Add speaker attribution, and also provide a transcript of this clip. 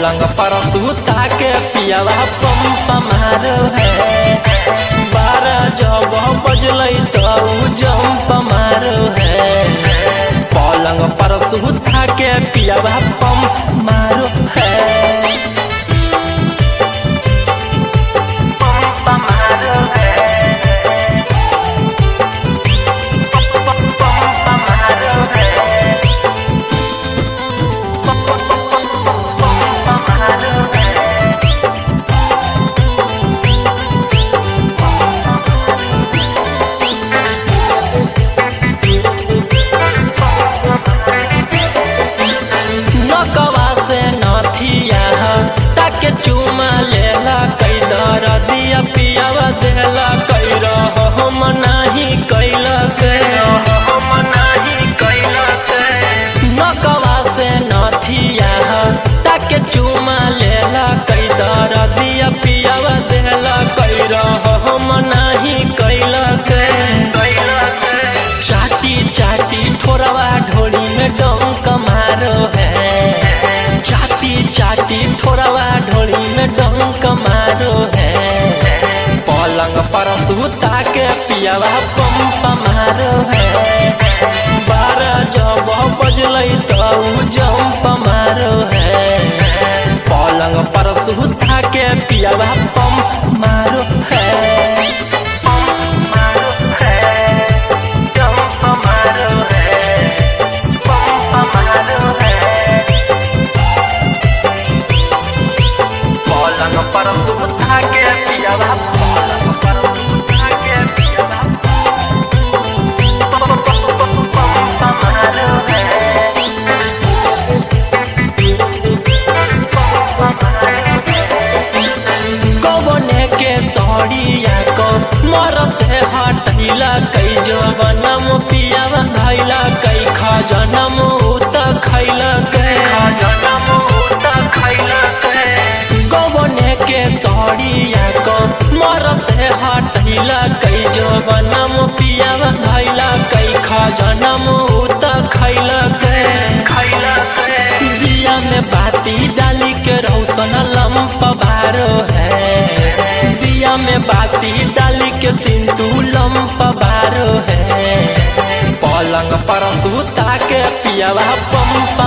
Speaker 1: पलंग पर सूता के पियावा पंप मारो है। 12 जब बजलै तो जंप मारो है। पलंग पर सूता के पियावा पंप मारो है। पंप मारो है। के चुमा लेला कई दर दिया पियावा देला कई हम नाही कैला के नकवा से नथिया ताके चुमा लेला कई दर दिया पियावा देला कई हम नाही कैला के चाटी चाटी ठोरवा ढोली में डंक मारो है। चाटी चाटी ठोरवा ढोली में डंक मारो है। पलंग पर सूता के पियावा पंप मारो है। 12 जब बजलै तो जंप मारो है। पलंग पर सूता के पियावा पंप मारो है। सड़िया को मर से हटैला कई जवनम पियावा धैला कई खजनम उत खैला गवने के सड़िया को मर से हटैला कई जवनम पियावा धैला कई खजनम उत खैला दिया में बाती डाली के रौशन लंप बारो है। दिया में बाती डाली के सिंदू लंप बारो है। पलंग पर सूता के पियावा पंप